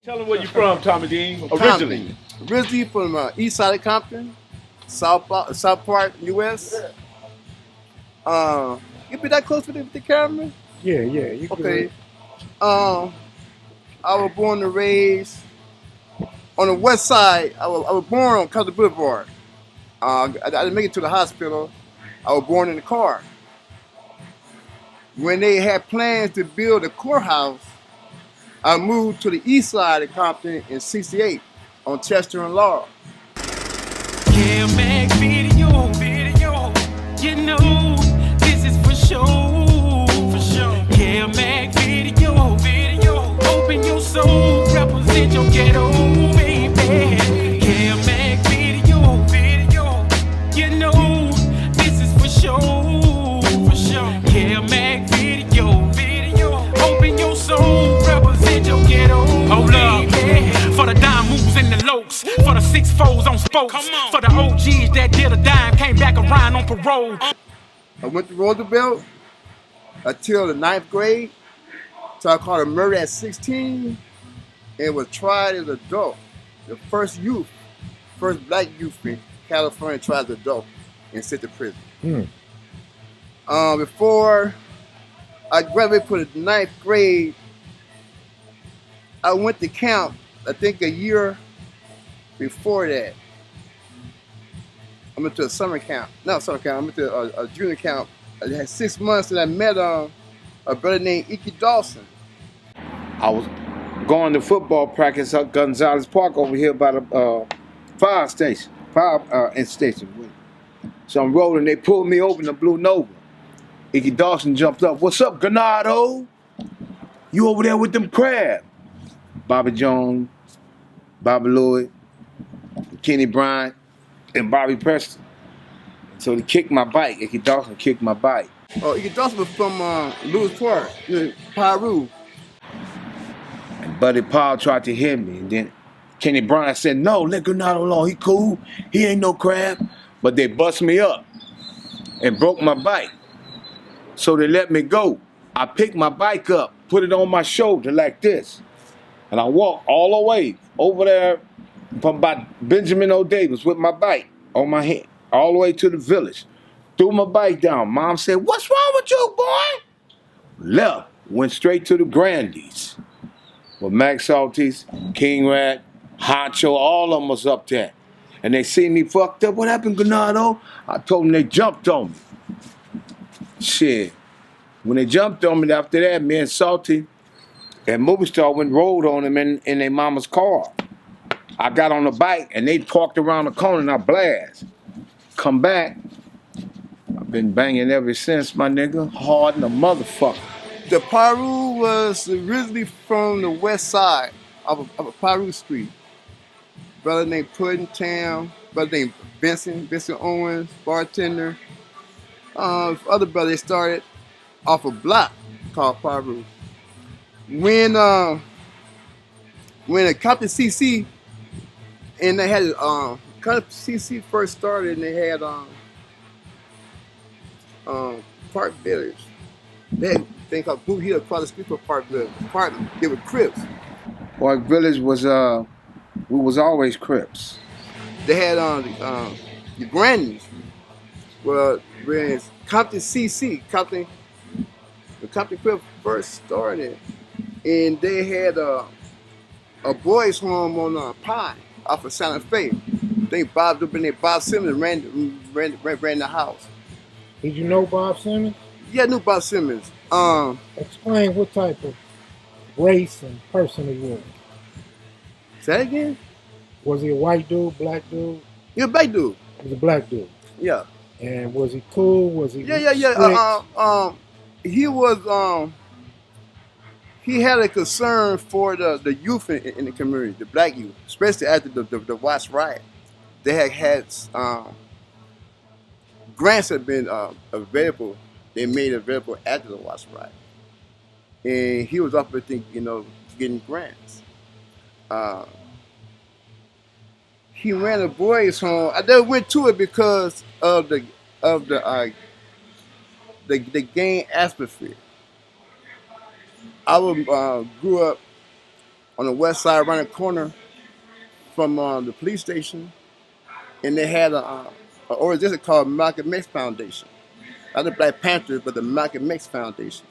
Tell them where you from, Tommy Dean, originally. Compton. Originally from east side of Compton, South Park, U.S. You be that close with the camera? Yeah, you okay. I was born and raised on the west side. I was born on Compton Boulevard. I didn't make it to the hospital. I was born in the car. When they had plans to build a courthouse, I moved to the east side of Compton in '68 on Chester and Laurel. Kev Mac video, you know this is for sure. Kev Mac video, open your soul, represent your ghetto, baby. Kev Mac video, you know this is for sure. Kev Mac video, open your soul, represent your ghetto. Hold up, for the dime moves and the lokes, for the 6-4s on spokes, for the OGs that did a dime, came back around on parole. I went to Roosevelt until the 9th grade, so I caught a murder at 16 and was tried as an adult. The first black youth in California tried as an adult and sent to prison. Before I graduated from the 9th grade, I went to camp, I think a year before that. I went to a summer camp. Not summer camp, I went to a junior camp. I had 6 months and I met a brother named Icky Dawson. I was going to football practice at Gonzalez Park over here by the fire station. So I'm rolling, they pulled me over in the Blue Nova. Icky Dawson jumped up. "What's up, Granado? You over there with them crabs?" Bobby Jones, Bobby Lloyd, Kenny Bryant, and Bobby Preston. So they kicked my bike. Icky Dawson kicked my bike. Oh, Icky Dawson was from Lewis Park, Peru. And Buddy Paul tried to hit me. And then Kenny Bryant said, "No, let Granado alone. He cool. He ain't no crab." But they bust me up and broke my bike. So they let me go. I picked my bike up, put it on my shoulder like this. And I walked all the way over there from by Benjamin O. Davis with my bike on my head, all the way to the village. Threw my bike down. Mom said, "What's wrong with you, boy?" Left, went straight to the Grandies. With Mac Salties, King Rat, Honcho, all of them was up there. And they see me fucked up. "What happened, Granado?" I told them they jumped on me. Shit. When they jumped on me after that, me and Salty and Movie Star went and rolled on them in their mama's car. I got on the bike and they parked around the corner and I blast. Come back. I've been banging ever since, my nigga. Hard in the motherfucker. The Peru was originally from the west side of Peru Street. Brother named Puddin' Town, brother named Vincent Owens, bartender. Other brother, they started off a block called Peru. When the Compton CC and they had Compton CC first started and they had Park Village. They had a thing called Blue Hill across the street from Park Village. They were Crips. Park Village was we was always Crips. They had the Grannies. Well, when Compton CC, the Compton Crips first started, and they had a boys' home on Pine off of Santa Fe. They bobbed up in there. Bob Simmons ran the house. Did you know Bob Simmons? Yeah, I knew Bob Simmons. Explain what type of race and person he was. Say that again? Was he a white dude, black dude? He was a black dude. He was a black dude. Yeah. And was he cool? Was he? Yeah. He was. He had a concern for the youth in the community, the black youth, especially after the Watts riot. They had grants had been available. They made available after the Watts riot, and he was up there thinking, getting grants. He ran a boys' home. I never went to it because of the gang atmosphere. I grew up on the west side, around the corner from the police station, and they had a organization called Malcolm X Foundation. Not the Black Panthers, but the Malcolm X Foundation.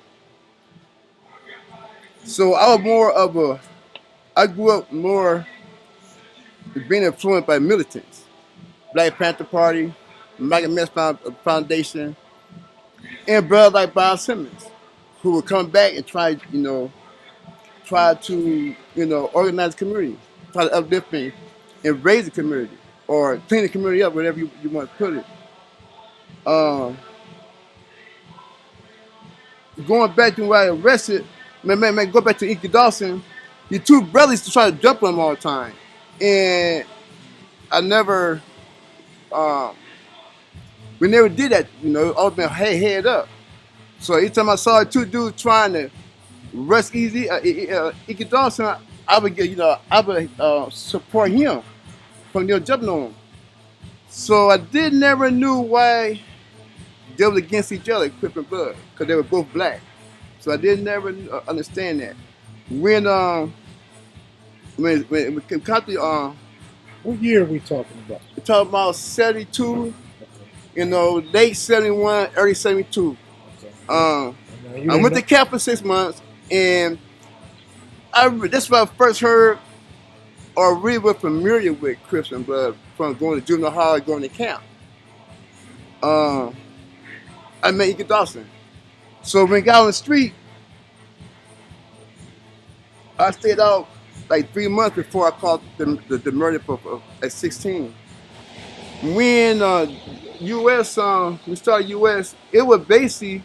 So I grew up more being influenced by militants. Black Panther Party, Malcolm X Foundation, and brothers like Bob Simmons, who would come back and try to, organize the community, try to uplift me and raise the community or clean the community up, whatever you want to put it. Going back to where I arrested, go back to Inky Dawson, the two brothers to try to jump on him all the time. And I never, we never did that, all been head up. So each time I saw two dudes trying to rush Inky Dawson, I would support him from jumping on him. So I never knew why they were against each other, Crips and Blood, because they were both black. So I never understand that. When Compton, What year are we talking about? we're talking about 72, late 71, early 72. Okay. I You went to didn't camp for 6 months, and that's when I first heard or really was familiar with Crips and Blood from going to juvenile hall, going to camp. I met Inky Dawson. So when I got on the street, I stayed out like 3 months before I caught the murder at 16. When we started US, it was basically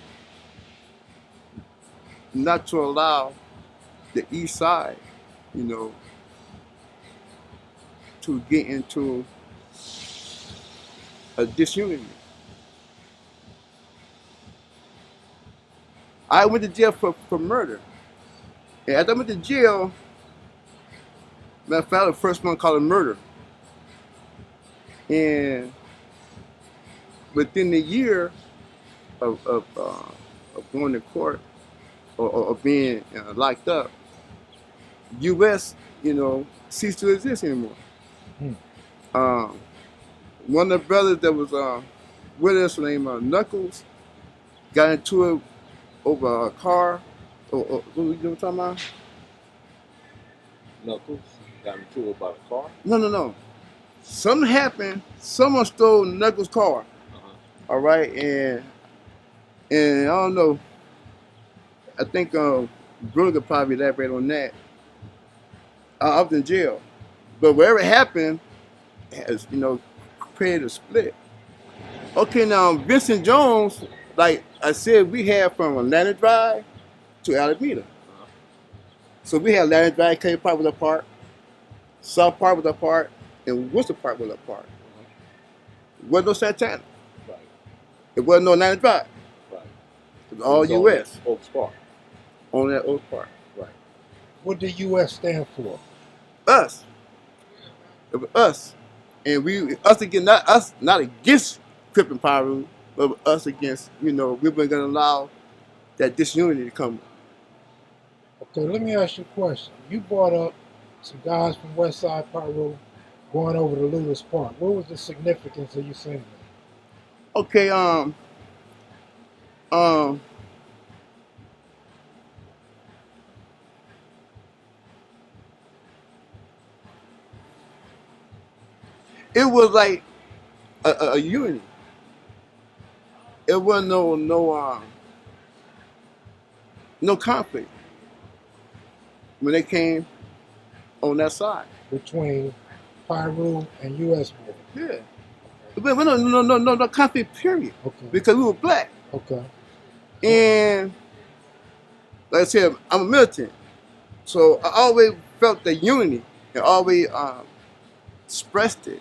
not to allow the East Side, to get into a disunity. I went to jail for murder. And after I went to jail, I filed the first one called a murder. And within the year of going to court or being locked up, U.S. ceased to exist anymore. One of the brothers that was with us, named Knuckles, got into it over a car. What were you talking about? Knuckles got into it about a car. No. Something happened. Someone stole Knuckles' car. All right, and I don't know. I think Bruno could probably elaborate on that. I was in jail, but whatever happened has created a split. Okay, now Vincent Jones, like I said, we had from Atlanta Drive to Alameda. So we had Atlanta Drive, Clay Park was apart, South Park was apart, and Worcester Park was apart. It wasn't no Santana. Right. It wasn't no Atlanta Drive. Right. It was all U.S. On Oaks Park. On that Oaks Park. Right. What did U.S. stand for? Us. It was us. And us against, not against Crips and Pyro, but us against, we weren't going to allow that disunity to come. Okay, let me ask you a question. You brought up some guys from West Side Pyro going over to Lewis Park. What was the significance of you saying that? Okay, it was like a unity. It wasn't no conflict when they came on that side. Between Pyro and U.S. boy? Yeah. But no conflict, period. Okay. Because we were black. Okay. And like I said, I'm a militant. So I always felt the unity and always expressed it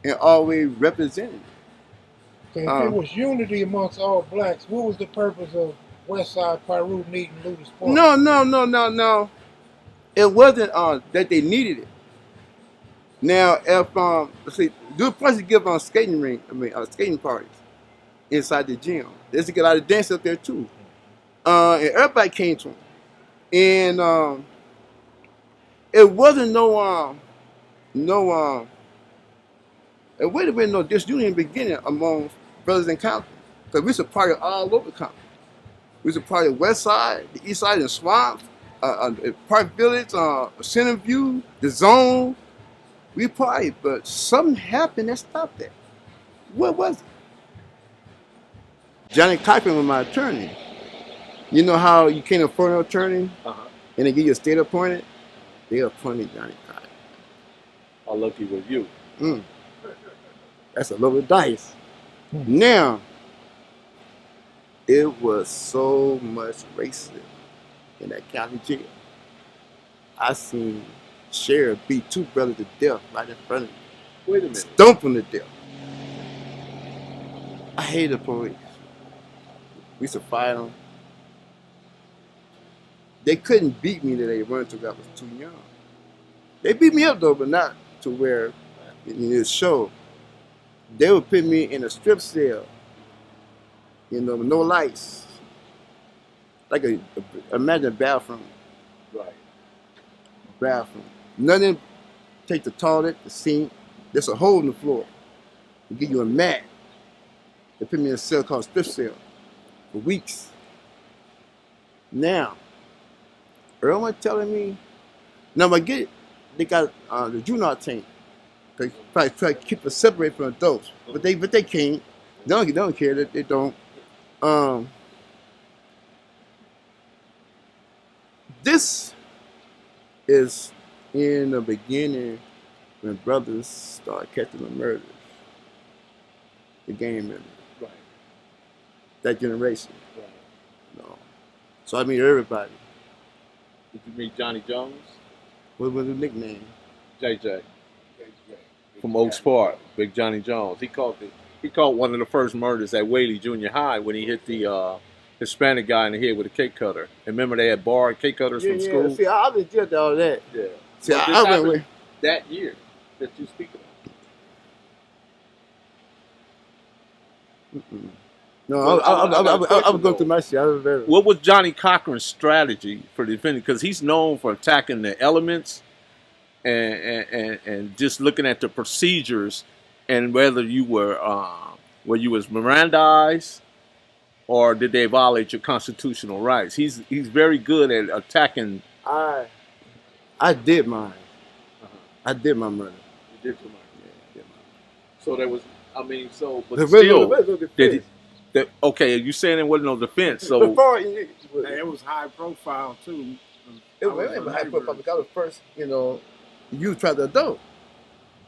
and always represented it. Okay, if it was unity amongst all blacks, what was the purpose of West Side Pyro needing Lewis Park? No. It wasn't that they needed it. Now, if do prices give on skating parties inside the gym. There's to get a lot of dance up there too. And everybody came to them. And it wasn't it would have been no disunion in the beginning among brothers in Compton. Because we used to party all over Compton. We used to party west side, the east side, and swamps, Park Village, Centerview, the Zone. We partied, but something happened that stopped that. What was it? Johnny Cochran was my attorney. You know how you can't afford an attorney, and they give you a state appointed? They appointed Johnny Cochran. How lucky was you? That's a load of dice. Now, it was so much racism in that county jail. I seen sheriff beat 2 brothers to death right in front of me. Wait a minute. Stomp them to death. I hated the police. We used to fight them. They couldn't beat me that they weren't until I was too young. They beat me up though, but not to where in this show. They would put me in a strip cell, with no lights. Like imagine a bathroom. Right. Bathroom. Nothing, take the toilet, the sink, there's a hole in the floor. They give you a mat. They put me in a cell called strip cell for weeks. Now, Earl was telling me, now I get it, they got the juvenile team. They probably try to keep us separate from adults, but they can't. They don't care. They don't. This is in the beginning when brothers start catching the murders, the gang members, Right. that generation. Right. No. So I mean everybody. Did you meet Johnny Jones? What was the nickname? JJ. From Oaks Park, Big Johnny Jones. He caught one of the first murders at Whaley Junior High when he hit the Hispanic guy in the head with a cake cutter. And remember they had borrowed cake cutters from school? See, I was just all that. Yeah. See, Well, I went with that year that you speak about. No, Well, I was going through my shit. I was very. What was Johnny Cochran's strategy for defending? Because he's known for attacking the elements and just looking at the procedures and whether you were you was Mirandized or did they violate your constitutional rights. He's very good at attacking. I did mine. I did my murder. You did your murder. Yeah, did mine. So there was, but still, okay, you saying there wasn't no defense, so It was high profile too. It was high profile because I was first, you tried to adult.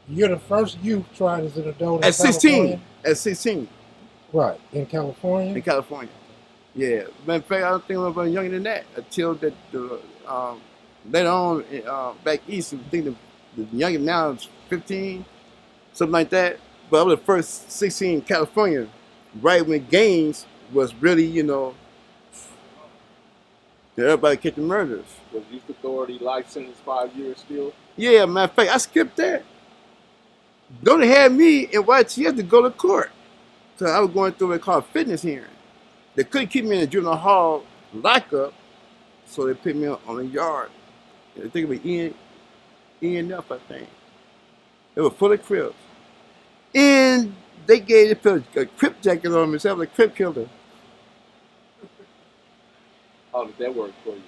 You're the first youth tried as an adult At 16. At 16. Right. In California? In California. Yeah. Matter of fact, I don't think I was younger than that until that later on back east. I think the youngest now is 15, something like that. But I was the first 16 in California, right when gangs was really, everybody catching murders. Was youth authority life sentence 5 years still? Yeah, matter of fact, I skipped that. Don't have me in YTS to go to court. So I was going through what they call a fitness hearing. They couldn't keep me in the juvenile hall lockup, so they put me on a yard. I think it was ENF, I think. It was full of Crips. And they put a Crip jacket on me, so I was a Crip killer. How did that work for you?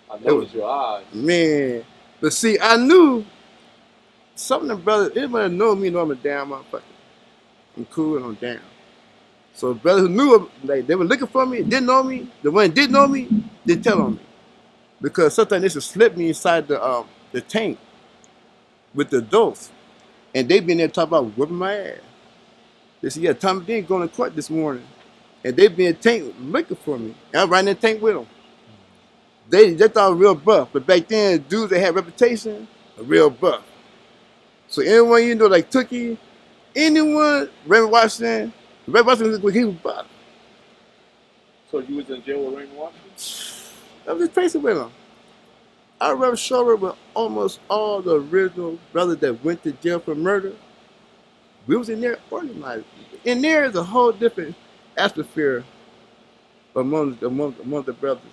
I noticed your eyes. Man. But see, I knew some of the brothers, anybody know me know I'm a damn motherfucker. I'm cool and I'm down. So brothers who knew, like, they were looking for me, didn't know me. The one that did know me, didn't tell on me. Because sometimes they should slip me inside the tank with the adults. And they been there talking about whipping my ass. They said, yeah, Tommy Dean going to court this morning. And they been in the tank looking for me. And I'm right in the tank with them. They thought I was real buff. But back then, dudes that had reputation, a real buff. So anyone like Tookie, anyone, Raymond Washington he was buff. So you was in jail with Raymond Washington? I was just facing with him. I rubbed shoulder with almost all the original brothers that went to jail for murder. We was in there organized. In there is a whole different atmosphere among the brothers.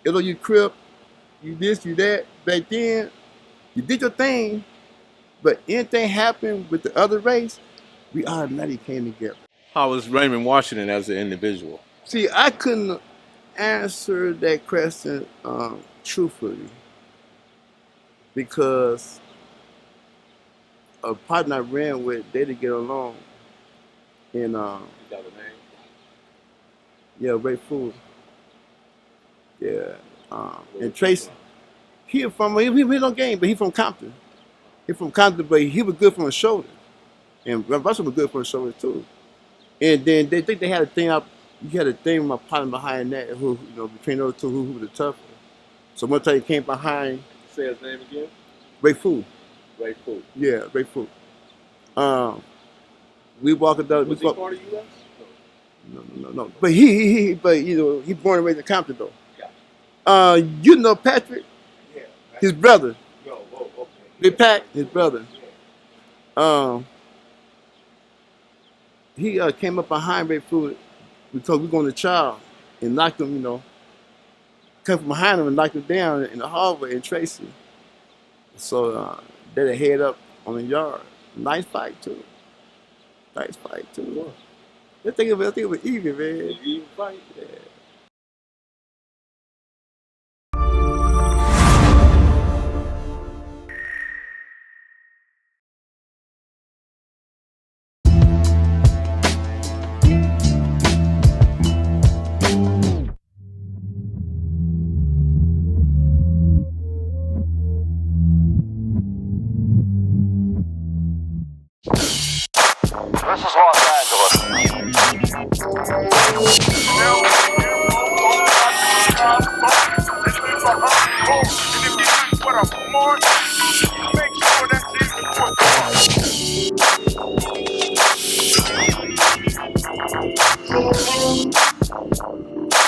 You Crip, you this, you that. Back then, you did your thing, but anything happened with the other race, we automatically came together. How was Raymond Washington as an individual? See, I couldn't answer that question truthfully because a partner I ran with, they didn't get along. And You got a name? yeah, Ray Food. Yeah. And Tracy, he no game, but he from Compton. He from Compton, but he was good from his shoulder. And Russell was good from his shoulder too. And then they think they had a thing up. You had a thing with my partner behind that, who, you know, between those two, who was the tougher. So one time he came behind. Say his name again? Ray Food. Ray Food. Yeah, Ray Food. We walked up. Was he part of U.S.? No. But but you know, he born and raised in Compton though. Gotcha. You know Patrick, Yeah. his brother. Okay. Big Pat, his brother. He came up behind Ray Food because we going to trial and knocked him, you know, came from behind him and knocked him down in the hallway in Tracy. So they head up on the yard. Nice fight too. I think it was even, man. Even fight? Yeah. This is Los Angeles. Make sure that